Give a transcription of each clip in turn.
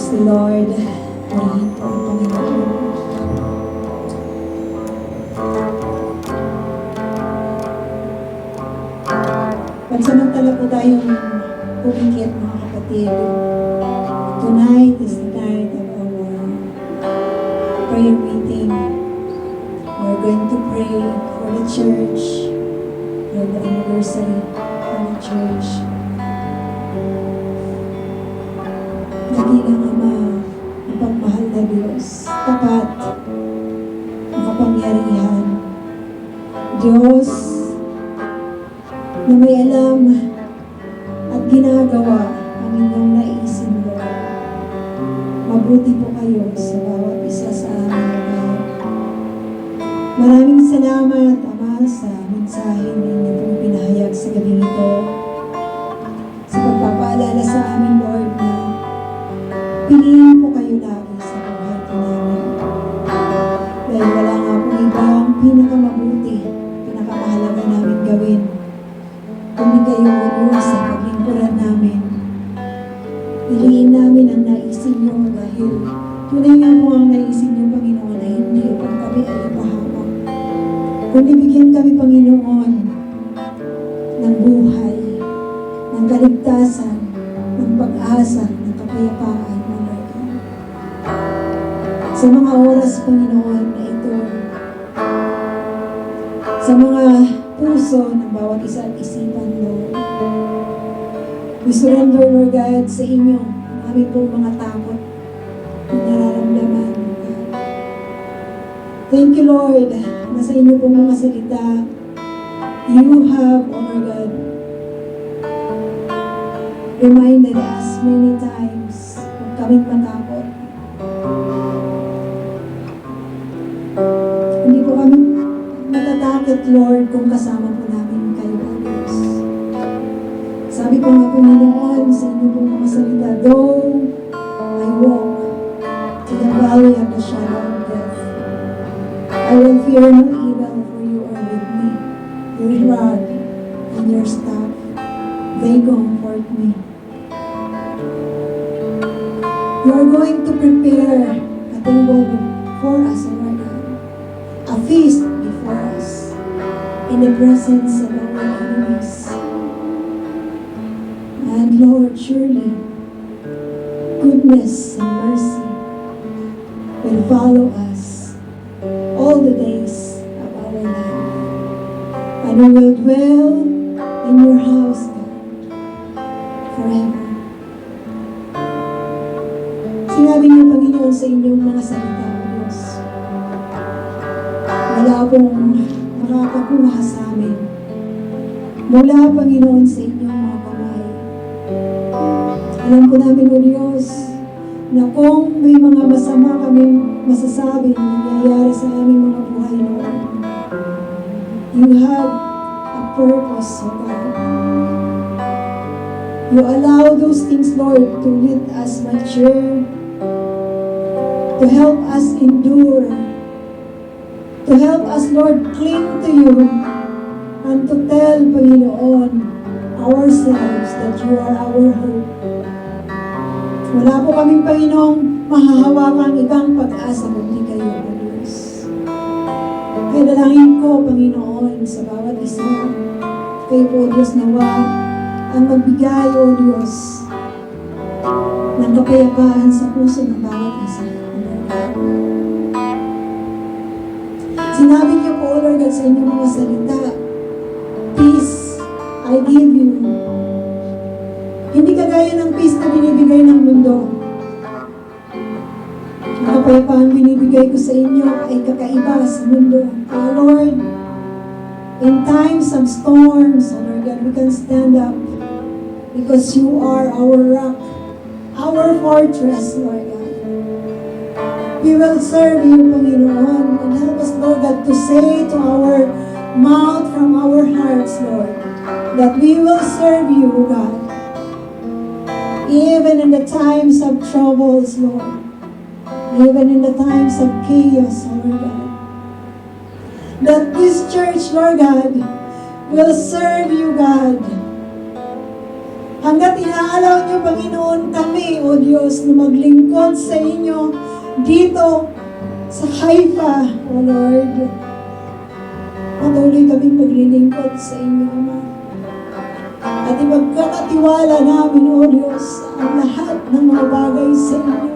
Praise the Lord. Purihin po ang Panginoon. Pansamantala po tayong pumikit, mga kapatid. Tonight is the night of our prayer meeting. We're going to pray for the church, for the anniversary of the church. Dakilang Ama, mapagmahal na Diyos, tapat, makapangyarihan, Diyos na may alam at ginagawa ang inyong naisin, Lord. Mabuti po kayo sa bawat isa sa amin, Lord. Maraming salamat, Ama, sa mensahe na inyo pong pinahayag sa gabing ito, sa pagpapaalala sa amin, Lord, na piliin po kayo lagi sa buhay po namin. Dahil wala nga pong ibang pinakamabuti, pinakamahalaga namin gawin, kundi kayo Diyos sa paglingkuran namin. Piliin namin ang naisin niyo dahil tunay nga po ang naisin niyo, Panginoon, na hindi upang kami ay ipahamak, kundi bigyan kami, Panginoon, ng buhay, ng kaligtasan, ng pag-asa, ng kapayapaan. Sa mga oras, Panginoon, na ito, sa mga puso ng bawat isa at isipan, Lord, we surrender, Lord God, sa inyo ang aming pong mga takot at nararamdaman, God. Thank you, Lord, na sa inyo pong mga salita, you have, oh my God, reminded us many times kung kaming matakot. Hindi po kami matatakot, Lord, kung kasama po namin kayo, O Diyos. Sabi ko nga po noon sa inyo pong mga salita, though I walk to the valley of the shadow of death, I will fear no evil, for you are with me. Your rod and your staff, they comfort me. You are going to prepare a table for us, O Lord God, a feast before us in the presence of our enemies. And Lord, surely goodness and mercy will follow us all the days of our life, and we will dwell in your house, God, forever. Sinabi niyo, Panginoon, sa inyong mga salita, O Diyos, wala pong makakakuha sa amin mula, Panginoon, sa inyong mga kamay. Alam po namin, O Diyos, na kung may mga masama kaming masasabi na nangyayari sa aming mga buhay, Lord, you have a purpose, O God. You allow those things, Lord, to let us mature, to help us endure, to help us, Lord, cling to you, and to tell, Panginoon, ourselves that you are our hope. Wala po kaming, Panginoong, mahahawakang ibang pag-asa kundi kayo, O Diyos. Kaya dalangin ko, Panginoon, sa bawat isa, kayo po, O Diyos, nawa ang magbigay, O Diyos, ng kapayapaan sa puso ng bawat isa. Sinabi niyo po, O Lord God, sa inyong mga salita, peace I give you. Hindi kagaya ng peace na binibigay ng mundo. Ang kapayapaan binibigay ko sa inyo ay kakaiba sa mundo. Kaya Lord, in times of storms, O Lord God, we can stand up because you are our rock, our fortress, Lord God. We will serve you, Panginoon, and help us, Lord God, to say to our mouth from our hearts, Lord, that we will serve you, God, even in the times of troubles, Lord, even in the times of chaos, Lord God. That this church, Lord God, will serve you, God, Hanggat inaalaw niyo, Panginoon, kami, O Diyos, na maglingkod sa inyo dito sa Haifa, O Lord. Patuloy kaming maglilingkod sa inyo, Ama. At ipagkakatiwala namin, O Diyos, ang lahat ng mga bagay sa inyo.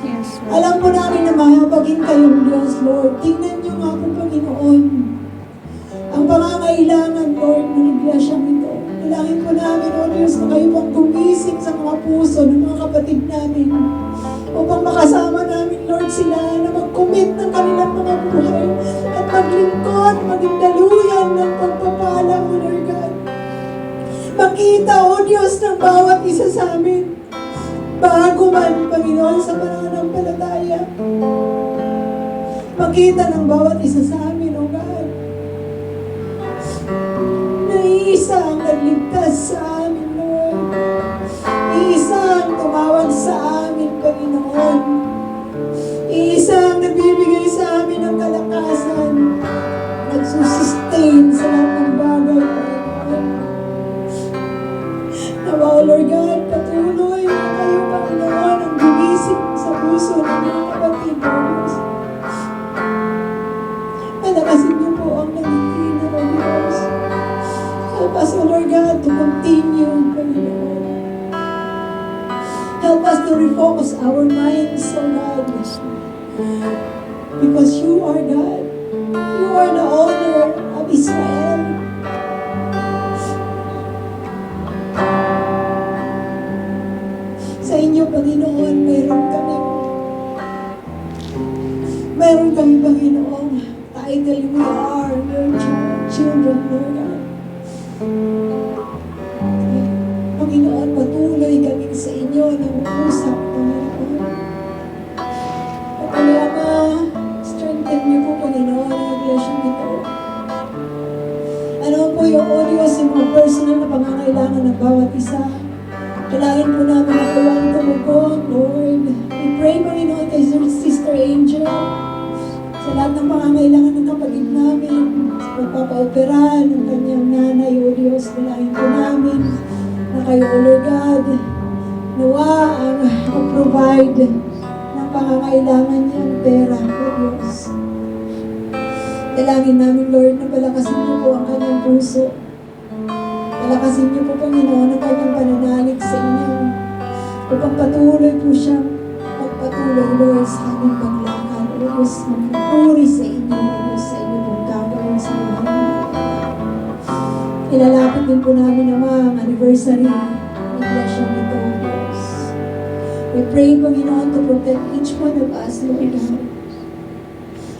Yes, Lord. Alam po namin na mahapagin kayong Diyos, Lord. Tingnan niyo nga po, Panginoon, ang pangangailangan, Lord, ng iglesyang ito. Dalangin po namin, O Diyos, na kayo pang gumising sa mga puso ng mga kapatid namin upang makasama namin, Lord, sila na mag-commit ng kanilang mga buhay at maglingkod, maging daluyan ng pagpapala, O Lord God. Makita, O Diyos, ng bawat isa sa amin bago man, Panginoon, sa pananampalataya. Makita ng bawat isa sa amin, O God, na iisa ang nagligtas sa amin, Lord. Iisa ang tumawag sa amin, Panginoon. Iisa ang nagbibigay sa amin ng kalakasan, nagsusustain sa lahat ng bagay, Panginoon. Nawa, O Lord God, patuloy na kayo, Panginoon, ang gigising sa puso ng mga kapatid, O Diyos. Palakasin niyo po ang nangihina, O Diyos. Help us, O Lord God, to continue, Panginoon. Help us to refocus our minds, O God. Because you are God. You are the owner of Israel. Sa inyo, Panginoon, mayroon kami, Panginoon, title, we are your children, Lord God. Panginoon, patuloy kami sa inyo ng usap, Panginoon. Patuloy, Ama, strengthen niyo po, Panginoon, ang iglesia nito. Ano po yung Diyos, yung mga personal na pangangailangan ng bawat isa. Dalangin po namin na kayo ang tumugon, Lord. We pray, Panginoon, kay Sister Angel, sa lahat ng pangangailangan ng kapatid namin, sa pagpapaopera ng kanyang nanay, O Diyos, dalangin po namin na kayo, O Lord God, nawa ang mag-provide ng pangangailangan niyang pera, O Diyos. Dalangin namin, Lord, na palakasin niyo po ang kanyang puso. Palakasin niyo po, Panginoon, ang kanyang pananalig sa inyo. Upang patuloy po siyang magpatuloy, Lord, sa aming paglakad. O Diyos, magpupuri sa inyo, O Diyos, sa inyo pong gagawin sa buhay niyo. Ilalapit din po namin naman ang anniversary ng iglesia nito, O Diyos. We pray, Panginoon, to protect each one of us, Lord.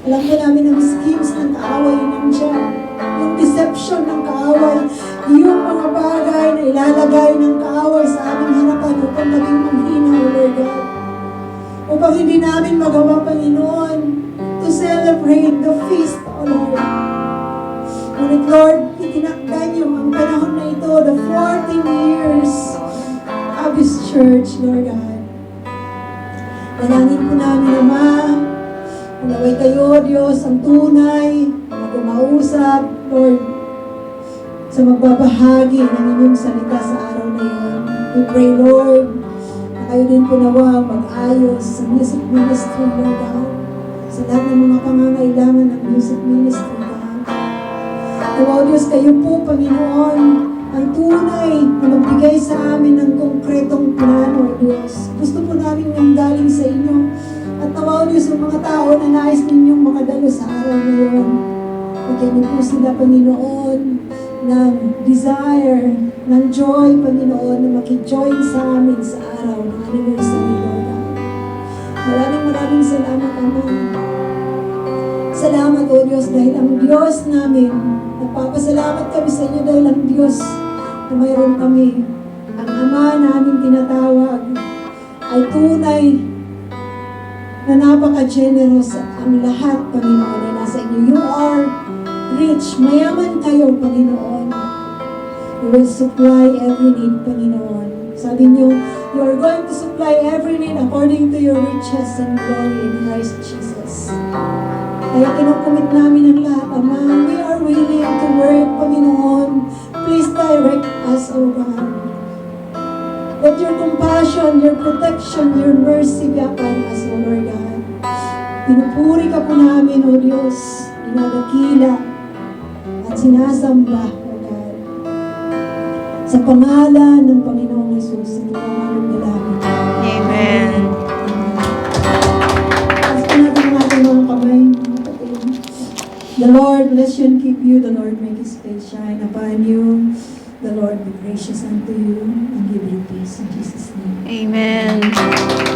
Alam po namin ang schemes ng kaaway nandiyan. Yung deception ng kaaway, yung mga bagay na ilalagay ng kaaway sa aming harapan upang maging manghina, O Lord God. Upang hindi namin magawa, Panginoon, to celebrate the feast, O Lord. Ngunit, Lord, itinakdan niyo ang panahon na ito, the 14 years of this church, Lord God. Dalangin po namin, Ama, naway kayo, Diyos, ang tunay na kumausap, Lord, sa magbabahagi ng inyong salita sa araw na iyon. We pray, Lord, na kayo din po nawa mag-ayos sa music ministry, Lord God, sa lahat ng mga pangangailangan ng music ministry, God. Nawa, Diyos, kayo po, Panginoon, ang tunay na magbigay sa amin ng konkretong plano, Diyos. Gusto po namin yung galing sa inyo. At nawa, Diyos, yung mga tao na nais ninyong makadalo sa araw na yun. Bigyan niyo po sila, Panginoon, ng desire, ng joy, Panginoon, na makijoin sa amin sa araw ng anniversary, Lord. Maraming salamat, Ama. Salamat, O Diyos, dahil ang Diyos namin, nagpapasalamat kami sa inyo dahil ang Diyos na mayroon kami, ang Ama namin tinatawag, ay tunay na napaka-generous at ang lahat, Panginoon, ay nasa inyo. You are rich, mayaman kayo, Panginoon. You will supply every need, Panginoon. Sabi niyo, you are going to supply every need according to your riches and glory in Christ Jesus. Kaya kinukumit namin ang lahat, Ama. We are willing to work, Panginoon. Please direct us, O God. Let your compassion, your protection, your mercy be upon us, O Lord God. Pinupuri ka po namin, O Diyos. Dinadakila at sinasamba, O God. Sa pangalan ng Panginoong Jesus, ito ang aming dalangin. Amen. Taas po natin ang ating mga kamay, mga kapatid. The Lord bless you and keep you. The Lord make His face shine upon you. The Lord be gracious unto you and give you peace in Jesus' name. Amen.